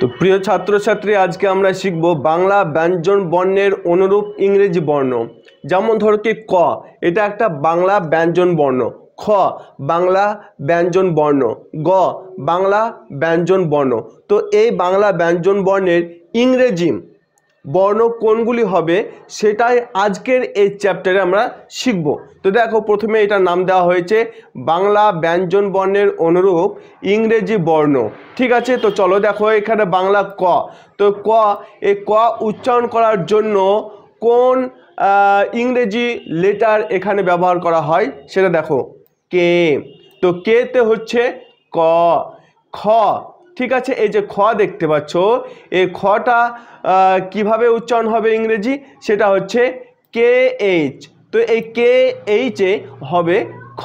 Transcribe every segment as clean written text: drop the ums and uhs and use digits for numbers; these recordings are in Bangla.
তো প্রিয় ছাত্রছাত্রী, আজকে আমরা শিখব বাংলা ব্যঞ্জন বর্ণের অনুরূপ ইংরেজি বর্ণ। যেমন ধরো কি ক, এটা একটা বাংলা ব্যঞ্জন বর্ণ। খ বাংলা ব্যঞ্জন বর্ণ। গ বাংলা ব্যঞ্জন বর্ণ। তো এই বাংলা ব্যঞ্জন বর্ণের ইংরেজি বর্ণ কোনগুলি হবে সেটাই আজকের এই চ্যাপ্টারে আমরা শিখব। তো দেখো, প্রথমে এটার নাম দেওয়া হয়েছে বাংলা ব্যঞ্জন বর্ণের অনুরূপ ইংরেজি বর্ণ। ঠিক আছে, তো চলো দেখো এখানে বাংলা ক। তো ক, এই ক উচ্চারণ করার জন্য কোন ইংরেজি লেটার এখানে ব্যবহার করা হয় সেটা দেখো। কে, তো কে তে হচ্ছে ক। খ, ঠিক আছে, এই যে খ দেখতে পাচ্ছ, এই খটা কিভাবে উচ্চারণ হবে ইংরেজি, সেটা হচ্ছে কে এইচ। তো এই কে এইচে হবে খ।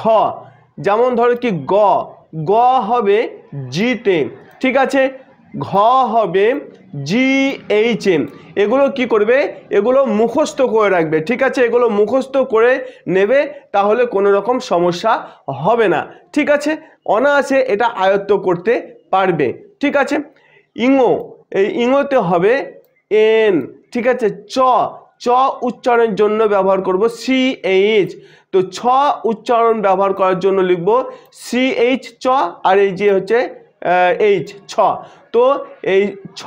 যেমন ধরো কি গ, গ হবে জিতে। ঠিক আছে, ঘ হবে জি এইচ এম। এগুলো কি করবে, এগুলো মুখস্থ করে রাখবে। ঠিক আছে, এগুলো মুখস্থ করে নেবে, তাহলে কোনো রকম সমস্যা হবে না। ঠিক আছে, অনায়াসে এটা আয়ত্ত করতে পারবে। ঠিক আছে, ইঙো, এই ইঙোতে হবে এন। ঠিক আছে, চ, চ উচ্চারণের জন্য ব্যবহার করব সি এইচ। তো ছ উচ্চারণ ব্যবহার করার জন্য লিখব সি এইচ চ, আর এই যে হচ্ছে এইচ ছ। তো এই ছ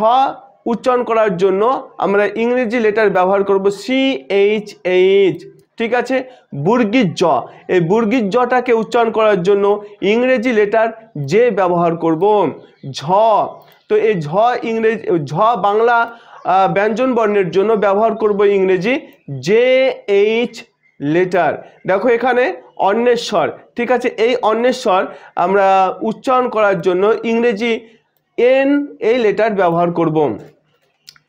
উচ্চারণ করার জন্য আমরা ইংরেজি লেটার ব্যবহার করব সি এইচ এইচ। ঠিক আছে, বর্গীর জ, এই বর্গীর জটাকে উচ্চারণ করার জন্য ইংরেজি লেটার যে ব্যবহার করব ঝ। তো এই ঝ ইংরেজি, ঝ বাংলা ব্যঞ্জন বর্ণের জন্য ব্যবহার করব ইংরেজি জে এইচ লেটার। দেখো এখানে অন্বেশ্বর। ঠিক আছে, এই অন্বেশ্বর আমরা উচ্চারণ করার জন্য ইংরেজি এন এই লেটার ব্যবহার করব।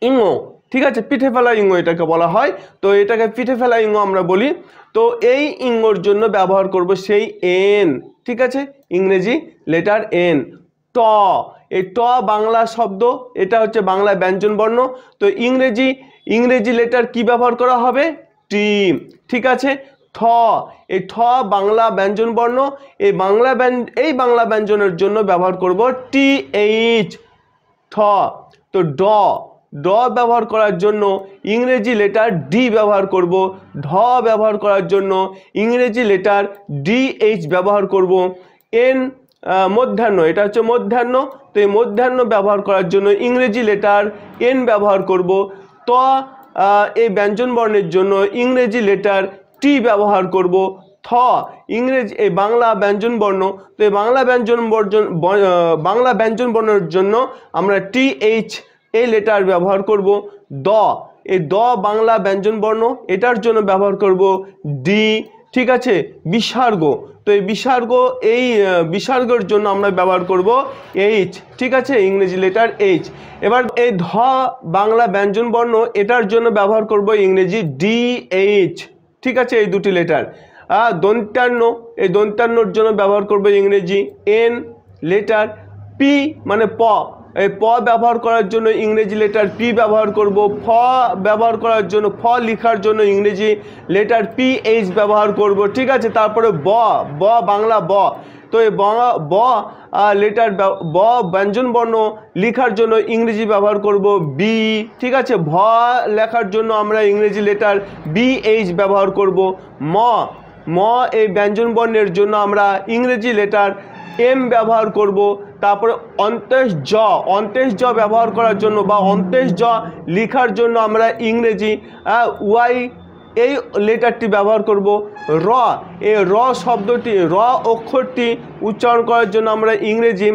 ইঙো, ঠিক আছে, পিঠে ফেলা ইঙো এটাকে বলা হয়। তো এটাকে পিঠে ফেলা ইঙো আমরা বলি। তো এই ইঙোর জন্য ব্যবহার করব সেই এন। ঠিক আছে, ইংরেজি লেটার এন। ট, এই ট বাংলা শব্দ, এটা হচ্ছে বাংলা ব্যঞ্জন বর্ণ। তো ইংরেজি লেটার কি ব্যবহার করা হবে, টি। ঠিক আছে, ঠ, এই ঠ বাংলা ব্যঞ্জন বর্ণ। এই বাংলা ব্যঞ্জনের জন্য ব্যবহার করব টি এইচ, ঠ। তো ড, ড ব্যবহার করার জন্য ইংরেজি লেটার ডি ব্যবহার করব। ঢ ব্যবহার করার জন্য ইংরেজি লেটার ডি এইচ ব্যবহার করব। এন মধ্যাহ্ন, এটা হচ্ছে মধ্যাহ্ন। তো এই মধ্যাহ্ন ব্যবহার করার জন্য ইংরেজি লেটার এন ব্যবহার করব। ত, এই ব্যঞ্জন বর্ণের জন্য ইংরেজি লেটার টি ব্যবহার করব। থ, ইংরেজি এই বাংলা ব্যঞ্জন বর্ণ। তো এই বাংলা ব্যঞ্জন বর্ণের জন্য আমরা টি এইচ এই লেটার ব্যবহার করব। দ, এই দ বাংলা ব্যঞ্জন বর্ণ, এটার জন্য ব্যবহার করব ডি। ঠিক আছে, বিসর্গ, তো এই বিসর্গের জন্য আমরা ব্যবহার করব এইচ। ঠিক আছে, ইংরেজি লেটার এইচ। এবার এই ধ বাংলা ব্যঞ্জন বর্ণ, এটার জন্য ব্যবহার করব ইংরেজি ডি এইচ। ঠিক আছে, এই দুটি লেটার। দন্ত্যান্ন, এই দন্ত্যান্নর জন্য ব্যবহার করব ইংরেজি এন লেটার। পি মানে প, এই প ব্যবহার করার জন্য ইংরেজি লেটার পি ব্যবহার করব। ফ ব্যবহার করার জন্য, ফ লেখার জন্য ইংরেজি লেটার পি এইচ ব্যবহার করব। ঠিক আছে, তারপরে ব, ব বাংলা ব। তো এই ব লেটার, ব ব্যঞ্জন বর্ণ লেখার জন্য ইংরেজি ব্যবহার করব বি। ঠিক আছে, ভ লেখার জন্য আমরা ইংরেজি লেটার বি এইচ ব্যবহার করব। ম, ম এই ব্যঞ্জন বর্ণের জন্য আমরা ইংরেজি লেটার এম ব্যবহার করব। তারপরে অন্তেশ জ ব্যবহার করার জন্য বা অন্তেশ জ লেখার জন্য আমরা ইংরেজি ওয়াই এই লেটারটি ব্যবহার করব। র, এই র শব্দটি, র অক্ষরটি উচ্চারণ করার জন্য আমরা ইংরেজি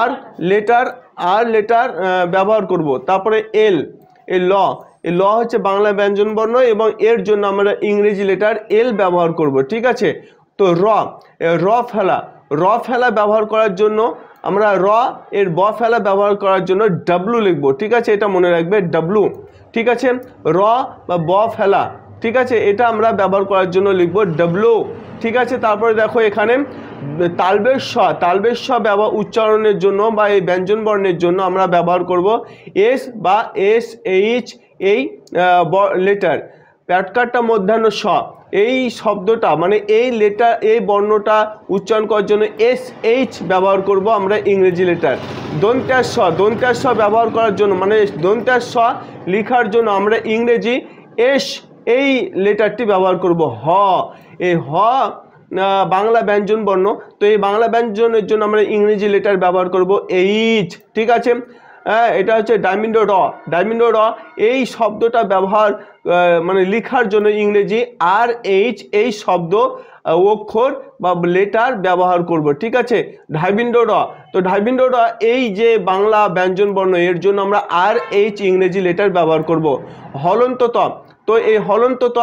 আর লেটার ব্যবহার করব। তারপরে এল, এই ল, এই ল হচ্ছে বাংলা ব্যঞ্জন বর্ণ এবং এর জন্য আমরা ইংরেজি লেটার এল ব্যবহার করব। ঠিক আছে, তো র ফেলা ব্যবহার করার জন্য আমরা এর ব ফেলা ব্যবহার করার জন্য ডাব্লু লিখব। ঠিক আছে, এটা মনে রাখবে ডাব্লু। ঠিক আছে, র বা ব ফেলা, ঠিক আছে, এটা আমরা ব্যবহার করার জন্য লিখব ডাব্লু। ঠিক আছে, তারপরে দেখো এখানে তালবেশ স উচ্চারণের জন্য বা এই ব্যঞ্জন বর্ণের জন্য আমরা ব্যবহার করব এস বা এস এইচ এই লেটার। প্যাটকারটা মধ্যাহ্ন স, এই শব্দটা মানে এই লেটার এই বর্ণটা উচ্চারণ করার জন্য SH ব্যবহার করব আমরা ইংরেজি লেটার। দন্ত্যাস ব্যবহার করার জন্য মানে দন্ত্যাস লেখার জন্য আমরা ইংরেজি এস এই লেটারটি ব্যবহার করব। এই বাংলা ব্যঞ্জন বর্ণ, তো এই বাংলা ব্যঞ্জনের জন্য আমরা ইংরেজি লেটার ব্যবহার করব এইচ। ঠিক আছে, এটা হচ্ছে ডায়মন্ড র। এই শব্দটা ব্যবহার মানে লেখার জন্য ইংরেজি RH এই শব্দ অক্ষর বা লেটার ব্যবহার করব। ঠিক আছে, ডায়মন্ড র। তো ডায়মন্ড র এই যে বাংলা ব্যঞ্জন বর্ণ এর জন্য আমরা RH ইংরেজি লেটার ব্যবহার করব। হলন্ত ত, তো এই হলন্ত ত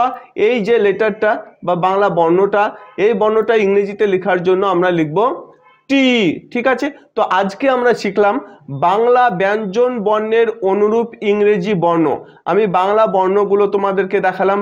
এই যে লেটারটা বা বাংলা বর্ণটা এই বর্ণটা ইংরেজিতে লেখার জন্য আমরা লিখব টি। ঠিক আছে, তো আজকে আমরা শিখলাম বাংলা ব্যঞ্জন বর্ণের অনুরূপ ইংরেজি বর্ণ। আমি বাংলা বর্ণগুলো তোমাদেরকে দেখালাম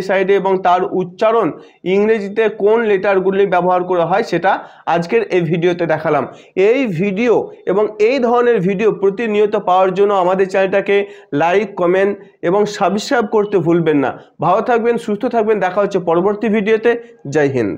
সাইডে এবং তার উচ্চারণ ইংরেজিতে কোন লেটারগুলি ব্যবহার করা হয় সেটা আজকের এই ভিডিওতে দেখালাম। এই ভিডিও এবং এই ধরনের ভিডিও প্রতিনিয়ত পাওয়ার জন্য আমাদের চ্যানেলটাকে লাইক, কমেন্ট এবং সাবস্ক্রাইব করতে ভুলবেন না। ভালো থাকবেন, সুস্থ থাকবেন, দেখা হচ্ছে পরবর্তী ভিডিওতে। জয় হিন্দ।